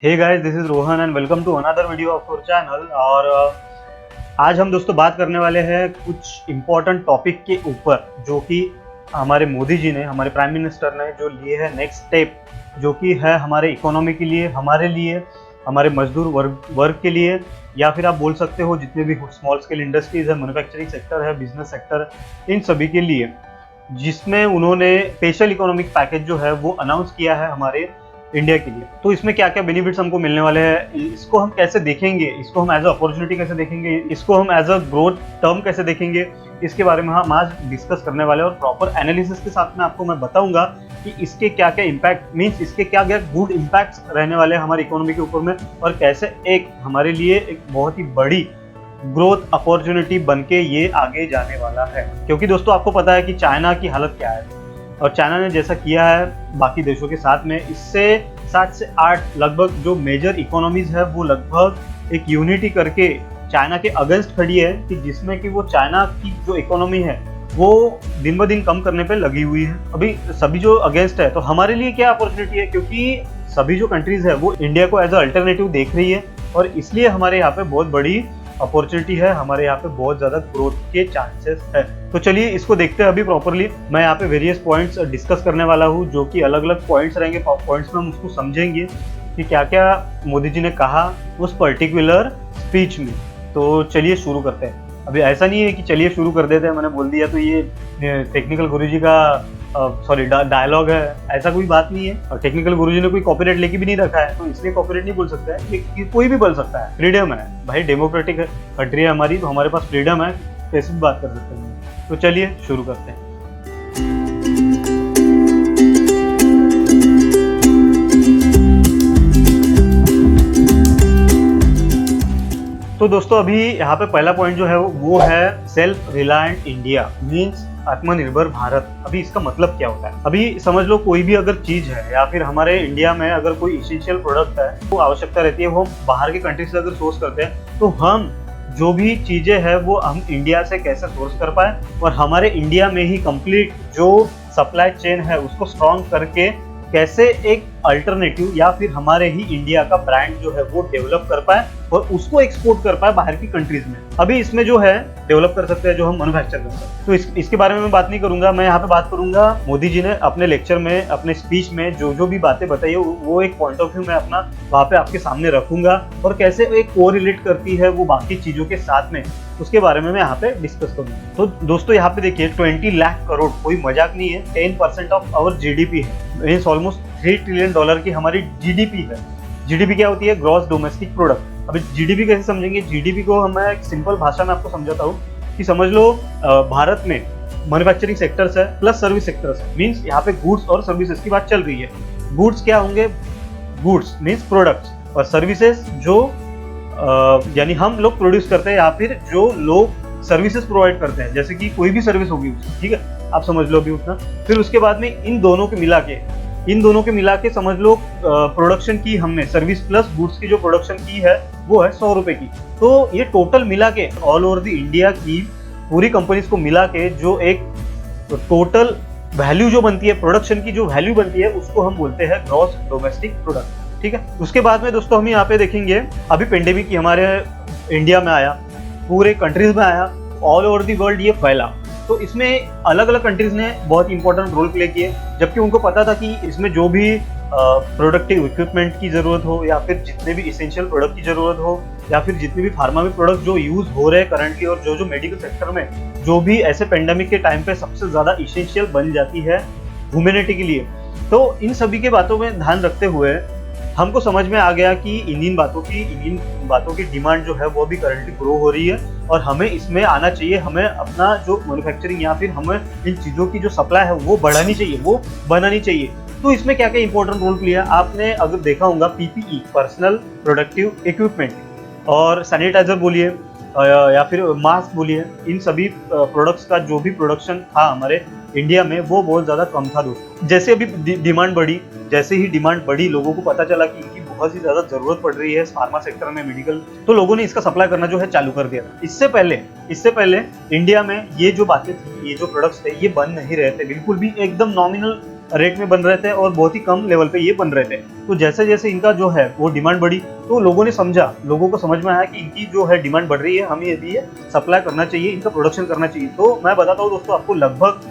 Hey guys, this is Rohan and welcome to another video of our channel. और आज हम दोस्तों बात करने वाले हैं कुछ इम्पोर्टेंट टॉपिक के ऊपर, जो कि हमारे मोदी जी ने, हमारे प्राइम मिनिस्टर ने जो लिए है नेक्स्ट स्टेप, जो कि है हमारे इकोनॉमी के लिए, हमारे मजदूर वर्ग के लिए, या फिर आप बोल सकते हो जितने भी स्मॉल स्केल इंडस्ट्रीज है, मैन्युफैक्चरिंग सेक्टर है, बिजनेस सेक्टर, इन सभी के लिए, जिसमें उन्होंने स्पेशल इकोनॉमिक पैकेज जो है वो अनाउंस किया है हमारे इंडिया के लिए। तो इसमें क्या क्या बेनिफिट्स हमको मिलने वाले हैं, इसको हम कैसे देखेंगे, इसको हम एज अ अपॉर्चुनिटी कैसे देखेंगे, इसको हम एज अ ग्रोथ टर्म कैसे देखेंगे, इसके बारे में हम आज डिस्कस करने वाले हैं। और प्रॉपर एनालिसिस के साथ में आपको मैं बताऊंगा कि इसके क्या क्या इम्पैक्ट, मीन्स इसके क्या क्या गुड इम्पैक्ट्स रहने वाले हैं हमारी इकोनॉमी के ऊपर में, और कैसे एक हमारे लिए एक बहुत ही बड़ी ग्रोथ अपॉर्चुनिटी बनके ये आगे जाने वाला है। क्योंकि दोस्तों आपको पता है कि चाइना की हालत क्या है, और चाइना ने जैसा किया है बाकी देशों के साथ में, इससे 7 से 8 लगभग जो मेजर इकोनॉमीज है वो लगभग एक यूनिटी करके चाइना के अगेंस्ट खड़ी है, कि जिसमें कि वो चाइना की जो इकोनॉमी है वो दिन ब दिन कम करने पे लगी हुई है। अभी सभी जो अगेंस्ट है, तो हमारे लिए क्या अपॉर्चुनिटी है, क्योंकि सभी जो कंट्रीज है वो इंडिया को एज अ अल्टरनेटिव देख रही है, और इसलिए हमारे यहाँ पे बहुत बड़ी अपॉर्चुनिटी है, हमारे यहाँ पे बहुत ज़्यादा ग्रोथ के चांसेस है। तो चलिए इसको देखते हैं अभी प्रॉपरली। मैं यहाँ पे वेरियस पॉइंट्स डिस्कस करने वाला हूँ, जो कि अलग अलग पॉइंट्स रहेंगे। पॉइंट्स में हम उसको समझेंगे कि क्या क्या मोदी जी ने कहा उस पर्टिकुलर स्पीच में। तो चलिए शुरू करते हैं। अभी ऐसा नहीं है कि चलिए शुरू कर देते हैं, मैंने बोल दिया तो ये टेक्निकल गुरुजी का डायलॉग है, ऐसा कोई बात नहीं है। और टेक्निकल गुरुजी ने कोई कॉपीराइट लेके भी नहीं रखा है, तो इसलिए कॉपीराइट नहीं बोल सकता है, कि कोई भी बोल सकता है, फ्रीडम है भाई, डेमोक्रेटिक कंट्री है हमारी, तो हमारे पास फ्रीडम है, कैसे भी बात कर सकते हैं। तो चलिए शुरू करते हैं। तो दोस्तों अभी यहाँ पे पहला पॉइंट जो है वो है सेल्फ रिलायंट इंडिया, मीन्स आत्मनिर्भर भारत। अभी इसका मतलब क्या होता है, अभी समझ लो कोई भी अगर चीज है, या फिर हमारे इंडिया में अगर कोई इसेंशियल प्रोडक्ट है, वो आवश्यकता रहती है, वो बाहर के कंट्री से अगर सोर्स करते हैं, तो हम जो भी चीजें हैं वो हम इंडिया से कैसे सोर्स कर पाए, और हमारे इंडिया में ही कंप्लीट जो सप्लाई चेन है उसको स्ट्रॉन्ग करके कैसे एक अल्टरनेटिव या फिर हमारे ही इंडिया का ब्रांड जो है वो डेवलप कर पाए और उसको एक्सपोर्ट कर पाए बाहर की कंट्रीज में। अभी इसमें जो है डेवलप कर सकते हैं, जो हम मैन्युफैक्चर कर सकते हैं। तो इसके बारे में मैं बात नहीं करूंगा। मैं यहाँ पे बात करूंगा, मोदी जी ने अपने लेक्चर में, अपने स्पीच में जो भी बातें बताई है, वो एक पॉइंट ऑफ व्यू मैं अपना वहाँ पे आपके सामने रखूंगा, और कैसे एक कोरिलेट करती है वो बाकी चीजों के साथ में, उसके बारे में मैं यहाँ पे डिस्कस करूंगा। तो दोस्तों यहाँ पे देखिए 20 लाख करोड़ कोई मजाक नहीं है, 10% ऑफ आवर जीडीपी है, मीन्स ऑलमोस्ट $3 ट्रिलियन की हमारी जीडीपी है। जीडीपी क्या होती है? Gross domestic product. अभी जीडीपी कैसे समझेंगे? जीडीपी को हम एक सिंपल भाषा में आपको समझाता हूँ कि समझ लो भारत में मैन्युफैक्चरिंग सेक्टर्स है प्लस सर्विस सेक्टर्स है, मीन्स यहाँ पे गुड्स और सर्विसेज की बात चल रही है। गुड्स क्या होंगे? गुड्स मीन्स प्रोडक्ट्स, और सर्विसेज जो यानी हम लोग प्रोड्यूस करते हैं या फिर जो लोग सर्विसेज प्रोवाइड करते हैं, जैसे कि कोई भी सर्विस होगी उसकी, ठीक है, आप समझ लो अभी उतना। फिर उसके बाद में इन दोनों के मिला के समझ लो प्रोडक्शन की हमने, सर्विस प्लस गुड्स की जो प्रोडक्शन की है वो है 100 रुपए की। तो ये टोटल मिला के ऑल ओवर द इंडिया की पूरी कंपनीज को मिला के जो एक टोटल वैल्यू जो बनती है, प्रोडक्शन की जो वैल्यू बनती है, उसको हम बोलते हैं ग्रॉस डोमेस्टिक प्रोडक्ट, ठीक है। उसके बाद में दोस्तों हम यहाँ पे देखेंगे, अभी पेंडेमिक की हमारे इंडिया में आया, पूरे कंट्रीज में आया, ऑल ओवर दी वर्ल्ड ये फैला, तो इसमें अलग अलग कंट्रीज ने बहुत इंपॉर्टेंट रोल प्ले किए, जबकि उनको पता था कि इसमें जो भी प्रोडक्टिव इक्विपमेंट की जरूरत हो, या फिर जितने भी इसेंशियल प्रोडक्ट की जरूरत हो, या फिर जितने भी फार्मा में प्रोडक्ट जो यूज हो रहे हैं करंटली, और जो मेडिकल सेक्टर में जो भी ऐसे पेंडेमिक के टाइम पे सबसे ज्यादा इसेंशियल बन जाती है ह्यूमैनिटी के लिए, तो इन सभी के बातों में ध्यान रखते हुए हमको समझ में आ गया कि इन बातों की डिमांड जो है वो भी करंटली ग्रो हो रही है, और हमें इसमें आना चाहिए। हमें अपना जो मैन्युफैक्चरिंग या फिर हमें इन चीज़ों की जो सप्लाई है वो बढ़ानी चाहिए, वो बनानी चाहिए। तो इसमें क्या क्या इंपॉर्टेंट रोल प्ले है, आपने अगर देखा होगा, पीपीई, पर्सनल प्रोडक्टिव इक्विपमेंट, और सैनिटाइजर बोलिए या फिर मास्क बोलिए, इन सभी प्रोडक्ट्स का जो भी प्रोडक्शन था हमारे इंडिया में वो बहुत ज़्यादा कम था दोस्तों। जैसे अभी डिमांड बढ़ी, लोगों को पता चला कि इनकी बहुत ही ज़्यादा ज़रूरत पड़ रही है फार्मा सेक्टर में, मेडिकल, तो लोगों ने इसका सप्लाई करना जो है चालू कर दिया था। इससे पहले इंडिया में ये जो बातें थी, ये जो प्रोडक्ट्स थे, ये बन नहीं रहे थे बिल्कुल भी, एकदम नॉमिनल रेट में बन रहे थे और बहुत ही कम लेवल पे ये बन रहे थे। तो जैसे जैसे इनका जो है वो डिमांड बढ़ी, तो लोगों ने समझा, लोगों को समझ में आया कि इनकी जो है डिमांड बढ़ रही है, हमें यदि ये सप्लाई करना चाहिए, इनका प्रोडक्शन करना चाहिए। तो मैं बताता हूँ दोस्तों आपको, लगभग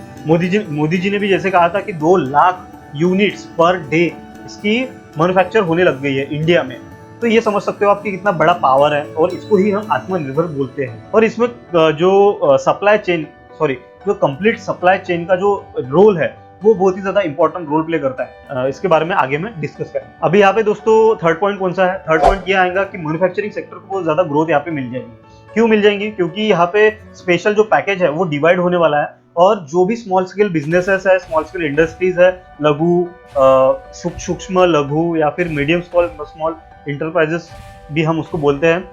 मोदी जी ने भी जैसे कहा था कि 2 लाख यूनिट्स पर डे इसकी मैन्युफैक्चर होने लग गई है इंडिया में। तो ये समझ सकते हो आपकी कितना बड़ा पावर है, और इसको ही हम आत्मनिर्भर बोलते हैं। और इसमें जो सप्लाई चेन जो कंप्लीट सप्लाई चेन का जो रोल है वो बहुत ही ज्यादा इंपॉर्टेंट रोल प्ले करता है। इसके बारे में आगे में डिस्कस करें। अभी यहाँ पे दोस्तों थर्ड पॉइंट कौन सा है? थर्ड पॉइंट ये आएगा कि मैन्युफैक्चरिंग सेक्टर को बहुत ज्यादा ग्रोथ यहाँ पे मिल जाएगी। क्यों मिल जाएंगी? क्योंकि यहाँ पे स्पेशल जो पैकेज है वो डिवाइड होने वाला है, और जो भी स्मॉल स्केल बिजनेसेस है, स्मॉल स्केल इंडस्ट्रीज है, सूक्ष्म लघु या फिर मीडियम स्मॉल इंटरप्राइजेस भी हम उसको बोलते हैं,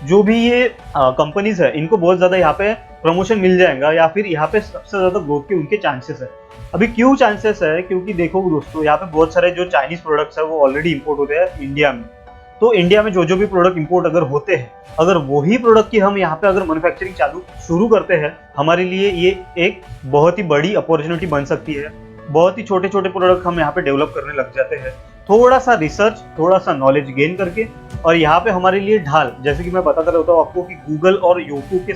जो भी ये कंपनीज है, इनको बहुत ज्यादा यहाँ पे प्रमोशन मिल जाएगा, या फिर यहाँ पे सबसे ज्यादा ग्रोथ के उनके चांसेस है। अभी क्यों चांसेस है? क्योंकि देखो दोस्तों, यहाँ पे बहुत सारे जो चाइनीज प्रोडक्ट्स है वो ऑलरेडी इंपोर्ट होते हैं इंडिया में। तो इंडिया में जो भी प्रोडक्ट इंपोर्ट अगर होते हैं, अगर वही प्रोडक्ट की हम यहाँ पे अगर मैन्युफैक्चरिंग शुरू करते हैं, हमारे लिए ये एक बहुत ही बड़ी अपॉर्चुनिटी बन सकती है। बहुत ही छोटे छोटे प्रोडक्ट हम यहाँ पे डेवलप करने लग जाते हैं, थोड़ा सा रिसर्च, थोड़ा सा नॉलेज गेन करके। और यहाँ पे हमारे लिए ढाल, जैसे कि मैं बताता रहता हूँ आपको कि गूगल और यूट्यूब के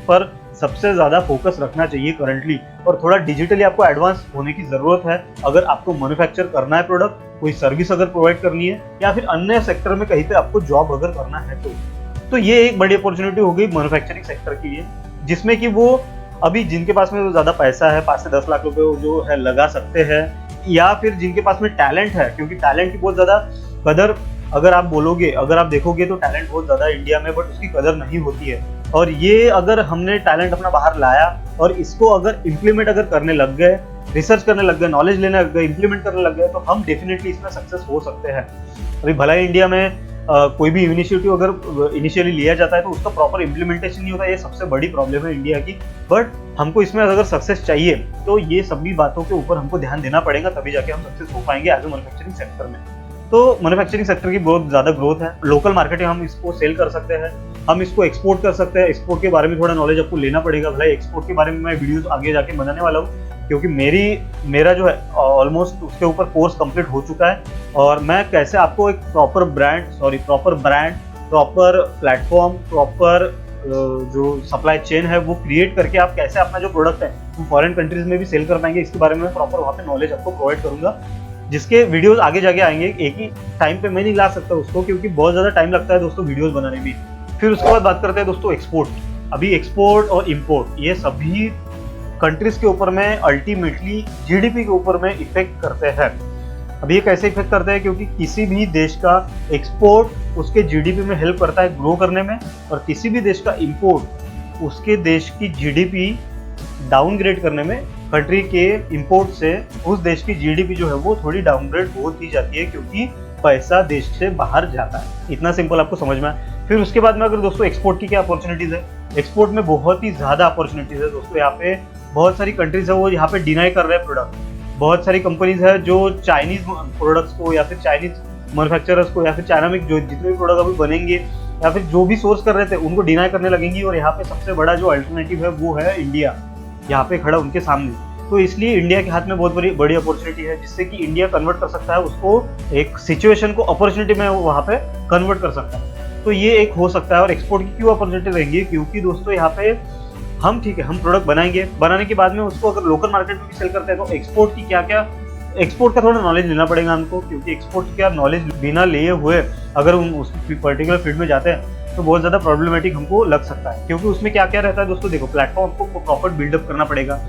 पर सबसे ज्यादा फोकस रखना चाहिए करंटली, और थोड़ा डिजिटली आपको एडवांस होने की जरूरत है अगर आपको मैन्युफैक्चर करना है प्रोडक्ट, कोई सर्विस अगर प्रोवाइड करनी है, या फिर अन्य सेक्टर में कहीं पे आपको जॉब अगर करना है। तो ये एक बड़ी अपॉर्चुनिटी हो गई मैन्युफैक्चरिंग सेक्टर के लिए, जिसमें कि वो अभी जिनके पास में ज्यादा पैसा है, 5 से 10 लाख रुपए जो है लगा सकते हैं, या फिर जिनके पास में टैलेंट है, क्योंकि टैलेंट की बहुत ज्यादा कदर अगर आप बोलोगे, अगर आप देखोगे तो टैलेंट बहुत ज्यादा इंडिया में, बट उसकी कदर नहीं होती है। और ये अगर हमने टैलेंट अपना बाहर लाया और इसको अगर इम्प्लीमेंट अगर करने लग गए, रिसर्च करने लग गए, नॉलेज लेने लग गए, इम्प्लीमेंट करने लग गए, तो हम डेफिनेटली इसमें सक्सेस हो सकते हैं। अभी भला ही इंडिया में कोई भी इनिशिएटिव अगर इनिशियली लिया जाता है तो उसका प्रॉपर इम्प्लीमेंटेशन नहीं होता, ये सबसे बड़ी प्रॉब्लम है इंडिया की। बट हमको इसमें अगर सक्सेस चाहिए तो ये सभी बातों के ऊपर हमको ध्यान देना पड़ेगा, तभी जाके हम सक्सेस हो पाएंगे एज ए मैन्युफैक्चरिंग सेक्टर में। तो मैन्युफैक्चरिंग सेक्टर की बहुत ज्यादा ग्रोथ है। लोकल मार्केट में हम इसको सेल कर सकते हैं, हम इसको एक्सपोर्ट कर सकते हैं। एक्सपोर्ट के बारे में थोड़ा नॉलेज आपको लेना पड़ेगा। भाई एक्सपोर्ट के बारे में मैं वीडियोस आगे जाके बनाने वाला हूँ, क्योंकि मेरा जो है ऑलमोस्ट उसके ऊपर कोर्स कंप्लीट हो चुका है, और मैं कैसे आपको एक proper brand, proper platform, proper जो सप्लाई चेन है वो क्रिएट करके आप कैसे अपना जो प्रोडक्ट है वो फॉरेन कंट्रीज में भी सेल कर पाएंगे, इसके बारे में प्रॉपर वहाँ पे नॉलेज आपको प्रोवाइड करूंगा, जिसके वीडियोस आगे जाके आएंगे। एक ही टाइम पे मैं नहीं ला सकता उसको, क्योंकि बहुत ज्यादा टाइम लगता है दोस्तों वीडियोस बनाने में। फिर उसके बाद बात करते हैं दोस्तों एक्सपोर्ट। अभी एक्सपोर्ट और इम्पोर्ट ये सभी कंट्रीज के ऊपर में अल्टीमेटली जीडीपी के ऊपर में इफेक्ट करते हैं। अब ये कैसे इफेक्ट करते हैं? क्योंकि किसी भी देश का एक्सपोर्ट उसके जीडीपी में हेल्प करता है ग्रो करने में, और किसी भी देश का इंपोर्ट उसके देश की जीडीपी डाउनग्रेड करने में। कंट्री के इंपोर्ट से उस देश की जीडीपी जो है वो थोड़ी डाउनग्रेड होती जाती है, क्योंकि पैसा देश से बाहर जाता है। इतना सिंपल आपको समझ में आए। फिर उसके बाद में अगर दोस्तों एक्सपोर्ट की क्या अपॉर्चुनिटीज है, एक्सपोर्ट में बहुत ही ज्यादा अपॉर्चुनिटीज है दोस्तों। यहाँ पे बहुत सारी कंट्रीज है वो यहाँ पे डिनाई कर रहे हैं प्रोडक्ट। बहुत सारी कंपनीज है जो चाइनीज प्रोडक्ट्स को, या फिर चाइनीज मैन्युफैक्चरर्स को, या फिर चाइना में जो जितने भी प्रोडक्ट अभी बनेंगे या फिर जो भी सोर्स कर रहे थे उनको डिनाई करने लगेंगी। और यहाँ पे सबसे बड़ा जो अल्टरनेटिव है वो है इंडिया, यहाँ पे खड़ा उनके सामने। तो इसलिए इंडिया के हाथ में बहुत बड़ी अपॉर्चुनिटी है, जिससे कि इंडिया कन्वर्ट कर सकता है उसको, एक सिचुएशन को अपॉर्चुनिटी में वहाँ पे कन्वर्ट कर सकता है। तो ये एक हो सकता है। और एक्सपोर्ट की क्यों अपॉर्चुनिटी रहेंगी? क्योंकि दोस्तों यहाँ पे हम हम प्रोडक्ट बनाएंगे, बनाने के बाद में उसको अगर लोकल मार्केट में भी सेल करते हैं तो एक्सपोर्ट की क्या एक्सपोर्ट का थोड़ा नॉलेज लेना पड़ेगा हमको, क्योंकि एक्सपोर्ट का नॉलेज बिना लिए हुए अगर हम उस पर्टिकुलर फील्ड में जाते हैं तो बहुत ज़्यादा प्रॉब्लमेटिक हमको लग सकता है। क्योंकि उसमें क्या क्या रहता है दोस्तों, देखो प्लेटफॉर्म को प्रॉपर बिल्डअप करना पड़ेगा।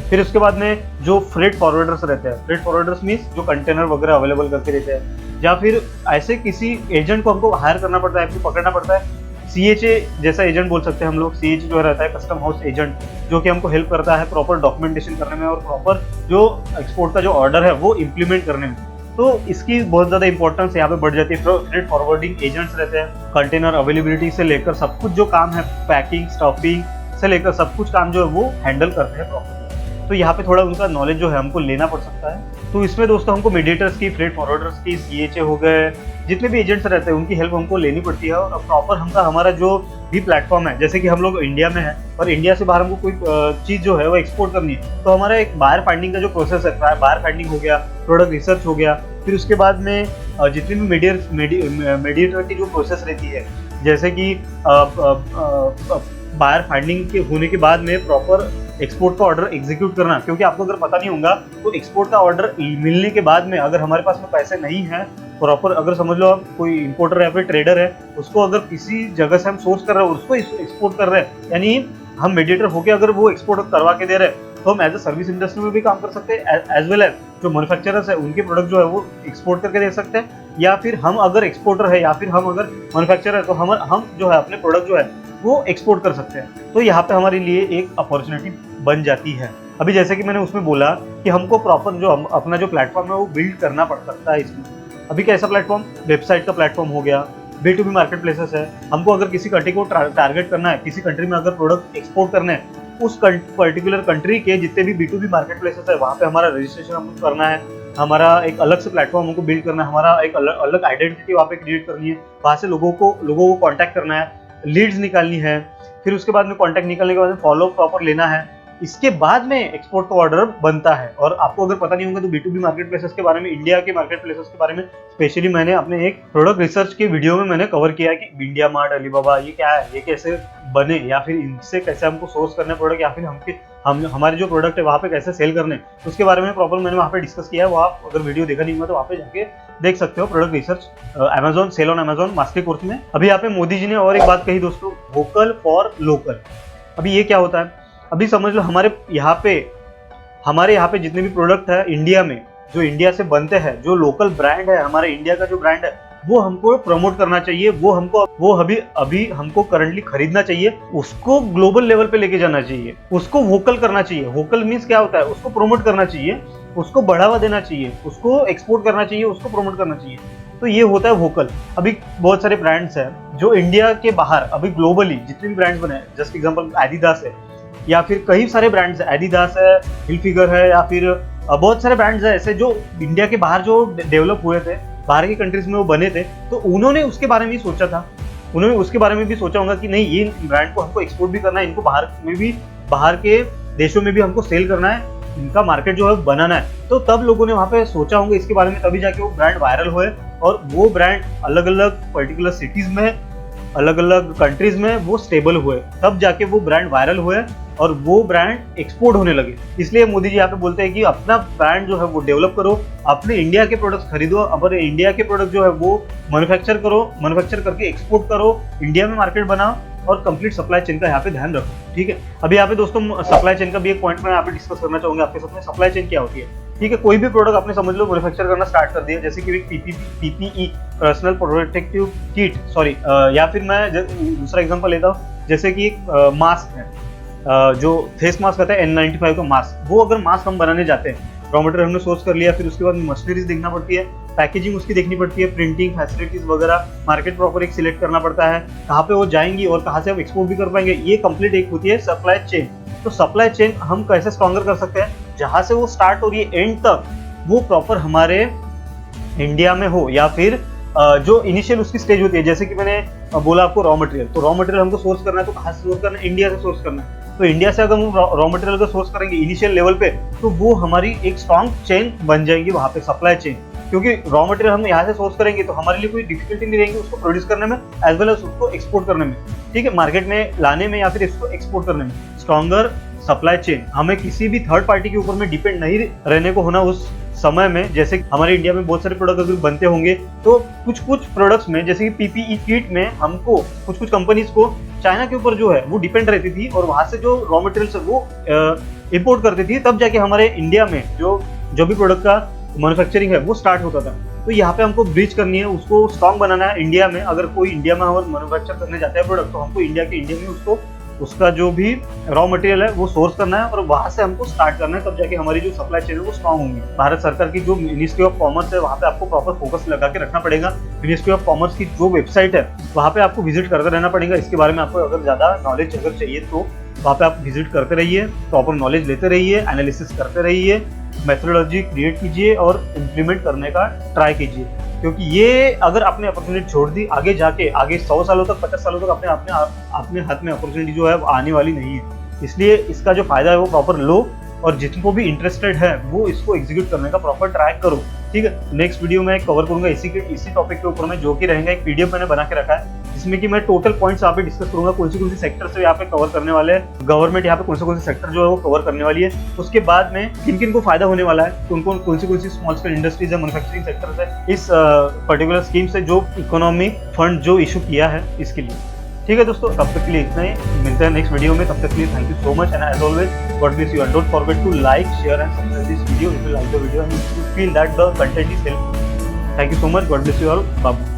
फिर उसके बाद में जो फ्रेट फॉरवर्डर्स रहते हैं, फ्रेट फॉरवर्डर्स मीन्स जो कंटेनर वगैरह अवेलेबल करके देते हैं, या फिर ऐसे किसी एजेंट को हमको हायर करना पड़ता है, आपको पकड़ना पड़ता है। CHA जैसा एजेंट बोल सकते हैं हम लोग। CHA जो रहता है कस्टम हाउस एजेंट, जो कि हमको हेल्प करता है प्रॉपर डॉक्यूमेंटेशन करने में और प्रॉपर जो एक्सपोर्ट का जो ऑर्डर है वो इम्प्लीमेंट करने में। तो इसकी बहुत ज़्यादा इंपॉर्टेंस यहाँ पे बढ़ जाती है। फ्रेट फॉरवर्डिंग एजेंट्स रहते हैं, कंटेनर अवेलेबिलिटी से लेकर सब कुछ जो काम है, पैकिंग स्टफिंग से लेकर सब कुछ काम जो है वो हैंडल करते हैं प्रॉपर। तो यहाँ पे थोड़ा उनका नॉलेज जो है हमको लेना पड़ सकता है। तो इसमें दोस्तों हमको मीडिएटर्स की, फ्रेट फॉरवर्डर्स की, सीएचए हो गए, जितने भी एजेंट्स रहते हैं उनकी हेल्प हमको लेनी पड़ती है। और प्रॉपर हमारा जो भी प्लेटफॉर्म है, जैसे कि हम लोग इंडिया में है और इंडिया से बाहर हमको कोई चीज़ जो है वो एक्सपोर्ट करनी है, तो हमारा एक बायर फाइंडिंग का जो प्रोसेस है, बायर फाइंडिंग हो गया, प्रोडक्ट रिसर्च हो गया, फिर उसके बाद में जितनी भी मीडिएटर की जो प्रोसेस रहती है, जैसे कि बायर फाइंडिंग के होने के बाद में प्रॉपर एक्सपोर्ट का ऑर्डर एग्जीक्यूट करना। क्योंकि आपको अगर पता नहीं होगा तो एक्सपोर्ट का ऑर्डर मिलने के बाद में अगर हमारे पास में पैसे नहीं है प्रॉपर, अगर समझ लो आप कोई इंपोर्टर या फिर ट्रेडर है, उसको अगर किसी जगह से हम सोर्स कर रहे हैं, उसको एक्सपोर्ट कर रहे हैं, यानी हम मीडिएटर होकर अगर वो एक्सपोर्ट करवा के दे रहे हैं, तो हम एज ए सर्विस इंडस्ट्री में भी काम कर सकते हैं, एज वेल एज जो मैन्युफैक्चरर्स है उनके प्रोडक्ट जो है वो एक्सपोर्ट करके दे सकते हैं। या फिर हम अगर एक्सपोर्टर है या फिर हम अगर मैन्युफैक्चरर है तो हम जो है अपने प्रोडक्ट जो है वो एक्सपोर्ट कर सकते हैं। तो यहाँ पे हमारे लिए एक अपॉर्चुनिटी बन जाती है। अभी जैसे कि मैंने उसमें बोला कि हमको प्रॉपर जो अपना जो प्लेटफॉर्म है वो बिल्ड करना पड़ सकता है। इसमें अभी कैसा प्लेटफॉर्म, वेबसाइट का प्लेटफॉर्म हो गया, B2B मार्केट प्लेसेस है। हमको अगर किसी कंट्री को टारगेट करना है, किसी कंट्री में अगर प्रोडक्ट एक्सपोर्ट करना है, उस पर्टिकुलर कंट्री के जितने भी B2B मार्केट प्लेसेस है वहाँ पे हमारा रजिस्ट्रेशन हमको करना है, हमारा एक अलग से प्लेटफॉर्म हमको बिल्ड करना है, हमारा एक अलग आइडेंटिटी वहाँ पे क्रिएट करनी है, वहाँ से लोगों को कांटेक्ट करना है, लीड्स निकालनी है, फिर उसके बाद में कांटेक्ट निकालने के बाद में फॉलो प्रॉपर लेना है, इसके बाद में एक्सपोर्ट का ऑर्डर बनता है। और आपको अगर पता नहीं होगा तो B2B मार्केट प्लेसेस के बारे में, इंडिया के मार्केट प्लेसेस के बारे में स्पेशली मैंने अपने एक प्रोडक्ट रिसर्च के वीडियो में मैंने कवर किया है कि इंडिया मार्ट, अलीबाबा ये क्या है, ये कैसे बने, या फिर इनसे कैसे हमको सोर्स करने प्रोडक्ट, या फिर हमारे जो प्रोडक्ट है वहाँ पे कैसे सेल करने, उसके बारे में प्रॉपर मैंने वहाँ पे डिस्कस किया है। वो आप अगर वीडियो देखा नहीं हुआ तो वहाँ पे जाके देख सकते हो, product research Amazon, sell on Amazon master course में। अभी यहाँ पे मोदी जी ने और एक बात कही दोस्तों, वोकल फॉर लोकल। अभी ये क्या होता है, अभी समझ लो हमारे यहाँ पे जितने भी प्रोडक्ट है इंडिया में, जो इंडिया से बनते हैं, जो लोकल ब्रांड है, हमारे इंडिया का जो ब्रांड है, वो हमको प्रमोट करना चाहिए, वो अभी हमको करंटली खरीदना चाहिए, उसको ग्लोबल लेवल पे लेके जाना चाहिए, उसको वोकल करना चाहिए। वोकल मीन्स क्या होता है, उसको प्रमोट करना चाहिए, उसको बढ़ावा देना चाहिए, उसको एक्सपोर्ट करना चाहिए, उसको प्रमोट करना चाहिए। तो ये होता है वोकल। अभी बहुत सारे ब्रांड्स हैं जो इंडिया के बाहर, अभी ग्लोबली जितने भी ब्रांड्स बने, जस्ट एग्जांपल एडिडास है, या फिर कई सारे ब्रांड्स है, एडिडास है, हिलफिगर है, या फिर बहुत सारे ब्रांड्स है ऐसे जो इंडिया के बाहर जो डेवलप हुए थे, बाहर की कंट्रीज में वो बने थे, तो उन्होंने उसके बारे में भी सोचा था, उन्होंने उसके बारे में भी सोचा होगा कि नहीं, ये ब्रांड को हमको एक्सपोर्ट भी करना है, इनको बाहर के देशों में भी हमको सेल करना है, इनका मार्केट जो है बनाना है। तो तब लोगों ने वहाँ पे सोचा होंगे इसके बारे में, तभी जाके वो ब्रांड वायरल हुए, और वो ब्रांड अलग अलग पर्टिकुलर सिटीज में, अलग अलग कंट्रीज में वो स्टेबल हुए, तब जाके वो ब्रांड वायरल हुए और वो ब्रांड एक्सपोर्ट होने लगे। इसलिए मोदी जी यहाँ पे बोलते हैं कि अपना ब्रांड जो है वो डेवलप करो, अपने इंडिया के प्रोडक्ट्स खरीदो, अपने इंडिया के प्रोडक्ट जो है वो मैन्युफैक्चर करो, मैन्युफैक्चर करके एक्सपोर्ट करो, इंडिया में मार्केट बनाओ, और कंप्लीट सप्लाई चेन का यहाँ पे ध्यान रखो। ठीक है, अभी यहाँ पे दोस्तों सप्लाई चेन का भी एक पॉइंट मैं यहाँ पे डिस्कस करना चाहूंगा आपके साथ में। सप्लाई चेन क्या होती है, ठीक है, कोई भी प्रोडक्ट आपने समझ लो मैन्युफैक्चर करना स्टार्ट कर दिया, जैसे कि PPE, personal protective kit, sorry, या फिर मैं दूसरा एग्जांपल लेता हूँ, जैसे कि एक मास्क है, जो फेस मास्क आता है N95 का मास्क, वो अगर मास्क हम बनाने जाते हैं, रॉ मटेरियल हमने सोर्स कर लिया, फिर उसके बाद मशीनरीज देखना पड़ती है, पैकेजिंग उसकी देखनी पड़ती है, प्रिंटिंग फैसिलिटीज वगैरह, मार्केट प्रॉपर एक सिलेक्ट करना पड़ता है, कहाँ पे वो जाएंगी और कहाँ से हम एक्सपोर्ट भी कर पाएंगे, ये कंप्लीट एक होती है सप्लाई चेन। तो सप्लाई चेन हम कैसे स्ट्रॉन्गर कर सकते हैं, जहाँ से वो स्टार्ट हो रही है एंड तक वो प्रॉपर हमारे इंडिया में हो, या फिर जो इनिशियल उसकी स्टेज होती है, जैसे कि मैंने बोला आपको रॉ मटेरियल, तो रॉ मटेरियल हमको सोर्स करना है, तो कहाँ से सोर्स करना है, इंडिया से सोर्स करना है। तो इंडिया से अगर हम रॉ मटेरियल का सोर्स करेंगे इनिशियल लेवल पे, तो वो हमारी एक स्ट्रॉन्ग चेन बन जाएगी वहाँ पे, सप्लाई चेन। क्योंकि रॉ मटेरियल हम यहाँ से सोर्स करेंगे तो हमारे लिए कोई डिफिकल्टी नहीं रहेगी उसको प्रोड्यूस करने में, एज वेल एज उसको एक्सपोर्ट करने में, ठीक है, मार्केट में लाने में या फिर इसको एक्सपोर्ट करने में। स्ट्रॉन्गर सप्लाई चेन, हमें किसी भी थर्ड पार्टी के ऊपर में डिपेंड नहीं रहने को होना उस समय में। जैसे हमारे इंडिया में बहुत सारे प्रोडक्ट अगर बनते होंगे, तो कुछ प्रोडक्ट्स में, जैसे कि पीपीई किट में, हमको कुछ कंपनीज को चाइना के ऊपर जो है वो डिपेंड रहती थी, और वहां से जो रॉ मटेरियल है वो इंपोर्ट करती थी, तब जाके हमारे इंडिया में जो भी प्रोडक्ट का मैन्युफैक्चरिंग है वो स्टार्ट होता था। तो यहाँ पे हमको ब्रिज करनी है, उसको स्ट्रॉन्ग बनाना है इंडिया में। अगर कोई इंडिया में हम मैन्युफैक्चर करने जाता है प्रोडक्ट, तो हमको इंडिया में उसको उसका जो भी रॉ मटेरियल है वो सोर्स करना है, और वहां से हमको स्टार्ट करना है, तब जाके हमारी जो सप्लाई चेन है वो स्ट्रॉन्ग होंगी। भारत सरकार की जो मिनिस्ट्री ऑफ कॉमर्स है, वहाँ पे आपको प्रॉपर फोकस लगा के रखना पड़ेगा। मिनिस्ट्री ऑफ कॉमर्स की जो वेबसाइट है वहाँ पे आपको विजिट करते रहना पड़ेगा। इसके बारे में आपको अगर ज्यादा नॉलेज अगर चाहिए तो वहाँ पे आप विजिट करते रहिए, प्रॉपर नॉलेज लेते रहिए, एनालिसिस करते रहिए, मेथोडोलॉजी क्रिएट कीजिए और इम्प्लीमेंट करने का ट्राई कीजिए। क्योंकि ये अगर आपने अपॉर्चुनिटी छोड़ दी, आगे जाके आगे 100 सालों तक 50 सालों तक अपने हाथ में अपॉर्चुनिटी जो है वो आने वाली नहीं है। इसलिए इसका जो फायदा है वो प्रॉपर लो, और जिनको भी इंटरेस्टेड है वो इसको एग्जीक्यूट करने का प्रॉपर ट्राई करो। ठीक है, नेक्स्ट वीडियो में कवर करूंगा इसी टॉपिक के ऊपर में, जो कि रहेगा एक पीडीएफ मैंने बना के रखा है जिसमें कि मैं टोटल पॉइंट्स यहाँ पे डिस्कस करूंगा, कौन सी सेक्टर से यहाँ पे कवर करने वाले हैं, गवर्नमेंट यहाँ पे कौन से सेक्टर जो है वो कवर करने वाली है, उसके बाद में किन किन को फायदा होने वाला है, कौन सी स्मॉल स्केल इंडस्ट्रीज है, मैन्युफैक्चरिंग सेक्टर है, इस पर्टिकुलर स्कीम से जो इकोनॉमिक फंड जो इशू किया है इसके लिए। ठीक है दोस्तों, तब तक के लिए इतना ही, मिलते हैं नेक्स्ट वीडियो में। तब तक के लिए thank you so much, and as always God bless you, and don't forget to like, share and subscribe this video if you like the video and you feel that the content is helpful. Thank you so much, God bless you all, bye.